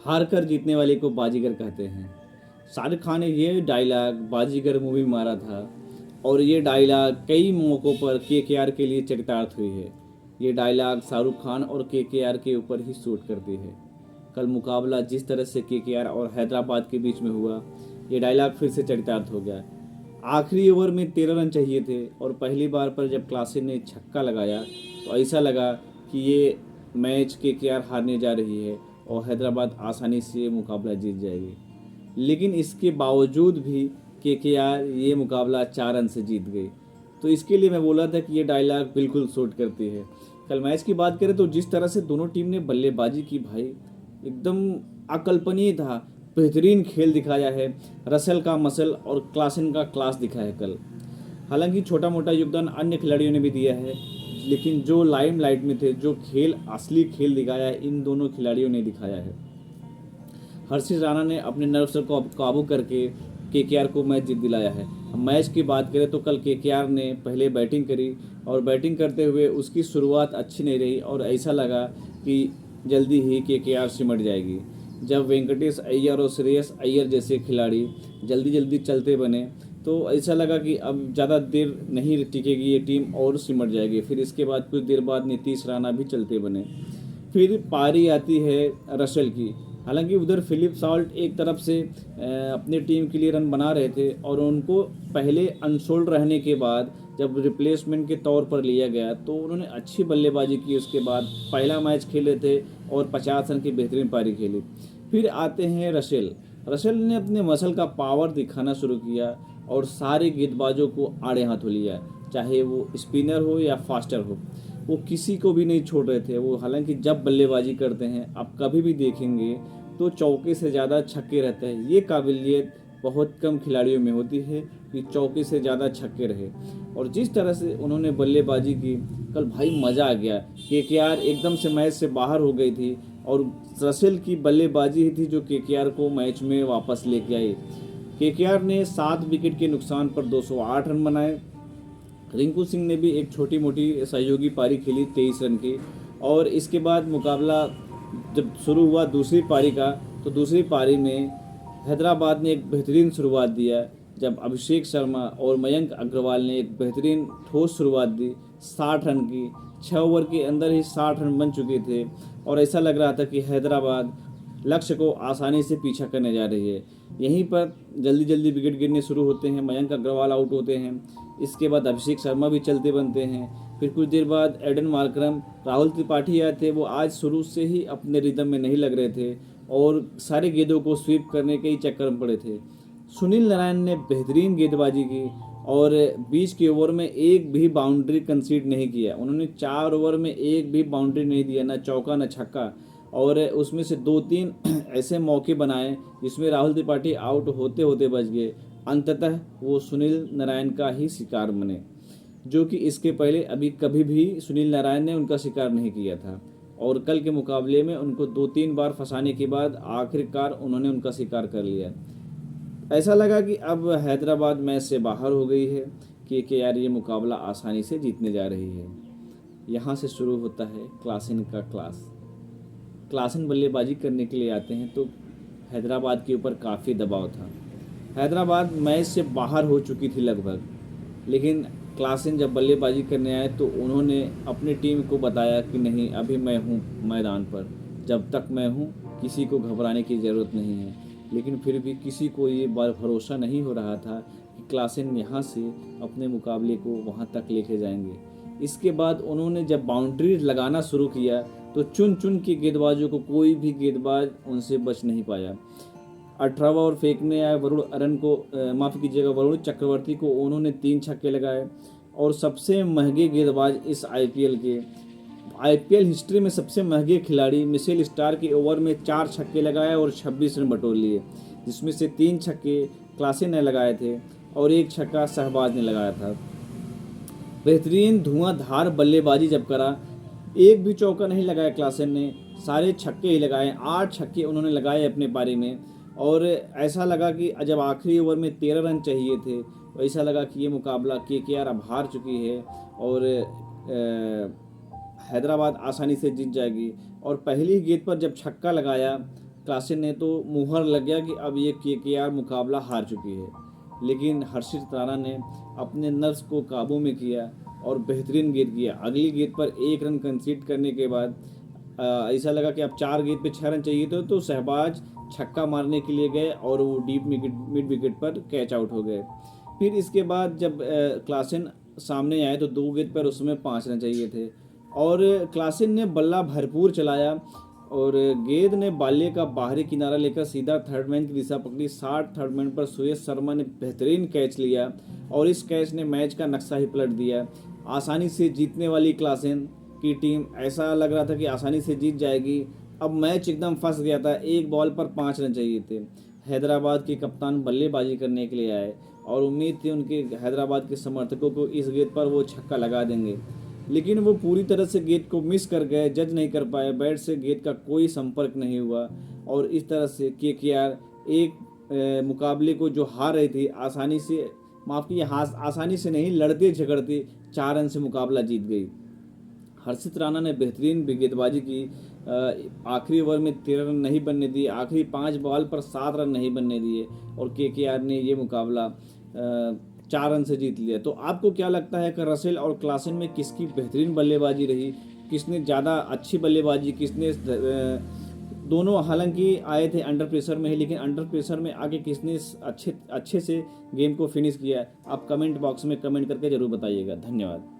हार कर जीतने वाले को बाजीगर कहते हैं। शाहरुख खान ने ये डायलॉग बाजीगर मूवी में मारा था और ये डायलॉग कई मौक़ों पर केकेआर के लिए चरितार्थ हुई है। ये डायलॉग शाहरुख खान और केकेआर के ऊपर ही शूट करती है। कल मुकाबला जिस तरह से केकेआर और हैदराबाद के बीच में हुआ, ये डायलॉग फिर से चरितार्थ हो गया। आखिरी ओवर में 13 रन चाहिए थे और पहली बार पर जब क्लासन ने छक्का लगाया तो ऐसा लगा कि ये मैच केकेआर हारने जा रही है और हैदराबाद आसानी से मुकाबला जीत जाएगी। लेकिन इसके बावजूद भी केकेआर ये मुकाबला 4 रन से जीत गई। तो इसके लिए मैं बोला था कि ये डायलॉग बिल्कुल सूट करती है। कल मैच की बात करें तो जिस तरह से दोनों टीम ने बल्लेबाजी की भाई, एकदम अकल्पनीय था। बेहतरीन खेल दिखाया है। रसेल का मसल और क्लासन का क्लास दिखा है कल। हालांकि छोटा मोटा योगदान अन्य खिलाड़ियों ने भी दिया है, लेकिन जो लाइमलाइट में थे, जो खेल असली खेल दिखाया है, इन दोनों खिलाड़ियों ने दिखाया है। हर्षित राणा ने अपने नर्व्स को काबू करके केकेआर को मैच जीत दिलाया है। मैच की बात करें तो कल केकेआर ने पहले बैटिंग करी और बैटिंग करते हुए उसकी शुरुआत अच्छी नहीं रही और ऐसा लगा कि जल्दी ही केकेआर सिमट जाएगी। जब वेंकटेश अय्यर और श्रेयस अय्यर जैसे खिलाड़ी जल्दी जल्दी चलते बने तो ऐसा लगा कि अब ज़्यादा देर नहीं टिकेगी ये टीम और सिमट जाएगी। फिर इसके बाद कुछ देर बाद नीतीश राणा भी चलते बने। फिर पारी आती है रसेल की। हालांकि उधर फिलिप सॉल्ट एक तरफ से अपनी टीम के लिए रन बना रहे थे और उनको पहले अनसोल्ड रहने के बाद जब रिप्लेसमेंट के तौर पर लिया गया तो उन्होंने अच्छी बल्लेबाजी की। उसके बाद पहला मैच खेले थे और 50 रन की बेहतरीन पारी खेली। फिर आते हैं रसेल। रसेल ने अपने मसल का पावर दिखाना शुरू किया और सारे गेंदबाजों को आड़े हाथों लिया, चाहे वो स्पिनर हो या फास्टर हो, वो किसी को भी नहीं छोड़ रहे थे। वो हालांकि जब बल्लेबाजी करते हैं, आप कभी भी देखेंगे तो चौके से ज़्यादा छक्के रहते हैं। ये काबिलियत बहुत कम खिलाड़ियों में होती है कि चौके से ज़्यादा छक्के रहे। और जिस तरह से उन्होंने बल्लेबाजी की कल भाई, मज़ा आ गया। केकेआर एकदम से मैच से बाहर हो गई थी और रसेल की बल्लेबाजी ही थी जो केकेआर को मैच में वापस लेके आई। केकेआर ने 7 विकेट के नुकसान पर 208 रन बनाए। रिंकू सिंह ने भी एक छोटी मोटी सहयोगी पारी खेली 23 रन की। और इसके बाद मुकाबला जब शुरू हुआ दूसरी पारी का, तो दूसरी पारी में हैदराबाद ने एक बेहतरीन शुरुआत दिया जब अभिषेक शर्मा और मयंक अग्रवाल ने एक बेहतरीन ठोस शुरुआत दी 60 रन की। 6 ओवर के अंदर ही 60 रन बन चुके थे और ऐसा लग रहा था कि हैदराबाद लक्ष्य को आसानी से पीछा करने जा रही है। यहीं पर जल्दी जल्दी विकेट गिरने शुरू होते हैं, मयंक अग्रवाल आउट होते हैं। इसके बाद अभिषेक शर्मा भी चलते बनते हैं। फिर कुछ देर बाद एडन मार्करम, राहुल त्रिपाठी आए थे। वो आज शुरू से ही अपने रिदम में नहीं लग रहे थे और सारे गेंदों को स्वीप करने के ही चक्कर में पड़े थे। सुनील नारायण ने बेहतरीन गेंदबाजी की और 20 के ओवर में एक भी बाउंड्री कंसीड नहीं किया। उन्होंने 4 ओवर में एक भी बाउंड्री नहीं दिया, ना चौका ना छक्का। और उसमें से 2-3 ऐसे मौके बनाए जिसमें राहुल त्रिपाठी आउट होते होते बच गए। अंततः वो सुनील नारायण का ही शिकार बने, जो कि इसके पहले अभी कभी भी सुनील नारायण ने उनका शिकार नहीं किया था। और कल के मुकाबले में उनको 2-3 बार फंसाने के बाद आखिरकार उन्होंने उनका शिकार कर लिया। ऐसा लगा कि अब हैदराबाद मैच से बाहर हो गई है कि यार ये मुकाबला आसानी से जीतने जा रही है। यहाँ से शुरू होता है क्लासन का क्लास। क्लासन बल्लेबाजी करने के लिए आते हैं तो हैदराबाद के ऊपर काफ़ी दबाव था। हैदराबाद मैच से बाहर हो चुकी थी लगभग, लेकिन क्लासन जब बल्लेबाजी करने आए तो उन्होंने अपनी टीम को बताया कि नहीं, अभी मैं हूँ मैदान पर, जब तक मैं हूँ किसी को घबराने की ज़रूरत नहीं है। लेकिन फिर भी किसी को ये भरोसा नहीं हो रहा था कि क्लासन यहाँ से अपने मुकाबले को वहाँ तक लेके जाएंगे। इसके बाद उन्होंने जब बाउंड्री लगाना शुरू किया तो चुन चुन के गेंदबाजों को कोई भी गेंदबाज उनसे बच नहीं पाया। 18वां ओवर फेंकने आए वरुण अरन को, माफ़ कीजिएगा, वरुण चक्रवर्ती को उन्होंने 3 छक्के लगाए। और सबसे महंगे गेंदबाज इस आईपीएल हिस्ट्री में सबसे महंगे खिलाड़ी मिशेल स्टार के ओवर में 4 छक्के लगाए और 26 रन बटोर लिए, जिसमें से 3 छक्के क्लासन ने लगाए थे और 1 छक्का शहबाज ने लगाया था। बेहतरीन धुआंधार बल्लेबाजी जब करा, एक भी चौका नहीं लगाया क्लासन ने, सारे छक्के ही लगाए। 8 छक्के उन्होंने लगाए अपने पारी में। और ऐसा लगा कि जब आखिरी ओवर में 13 रन चाहिए थे तो ऐसा लगा कि ये मुकाबला केकेआर अब हार चुकी है और हैदराबाद आसानी से जीत जाएगी। और पहली गेंद पर जब छक्का लगाया क्लासेन ने तो मुहर लग गया कि अब ये केकेआर मुकाबला हार चुकी है। लेकिन हर्षित राणा ने अपने नर्व्स को काबू में किया और बेहतरीन गेंद किया। अगली गेंद पर 1 रन कंसीड करने के बाद ऐसा लगा कि अब 4 गेंद पे 6 रन चाहिए थे, तो शहबाज छक्का मारने के लिए गए और वो डीप मिड विकेट पर कैच आउट हो गए। फिर इसके बाद जब क्लासेन सामने आए तो 2 गेंद पर उसमें 5 रन चाहिए थे और क्लासेन ने बल्ला भरपूर चलाया और गेंद ने बाल्य का बाहरी किनारा लेकर सीधा थर्ड मैन की दिशा पकड़ी। 60 थर्ड मैन पर सुयश शर्मा ने बेहतरीन कैच लिया और इस कैच ने मैच का नक्शा ही पलट दिया। आसानी से जीतने वाली क्लासेन की टीम, ऐसा लग रहा था कि आसानी से जीत जाएगी। अब मैच एकदम फंस गया था। एक बॉल पर 5 रन चाहिए थे। हैदराबाद के कप्तान बल्लेबाजी करने के लिए आए और उम्मीद थी उनके हैदराबाद के समर्थकों को इस गेंद पर वो छक्का लगा देंगे, लेकिन वो पूरी तरह से गेंद को मिस कर गए, जज नहीं कर पाए। बैट से गेंद का कोई संपर्क नहीं हुआ और इस तरह से केकेआर एक मुकाबले को जो हार रही थी आसानी से, माफ़ कीजिए, आसानी से नहीं, लड़ते झगड़ते 4 रन से मुकाबला जीत गई। हर्षित राणा ने बेहतरीन गेंदबाजी की। आखिरी ओवर में 13 रन नहीं बनने दिए, आखिरी 5 बॉल पर 7 रन नहीं बनने दिए और केकेआर ने ये मुकाबला 4 रन से जीत लिया। तो आपको क्या लगता है कि रसेल और क्लासेन में किसकी बेहतरीन बल्लेबाजी रही, किसने ज़्यादा अच्छी बल्लेबाजी, किसने दोनों हालांकि आए थे अंडर प्रेशर में ही, लेकिन अंडर प्रेशर में आगे किसने अच्छे से गेम को फिनिश किया? आप कमेंट बॉक्स में कमेंट करके ज़रूर बताइएगा। धन्यवाद।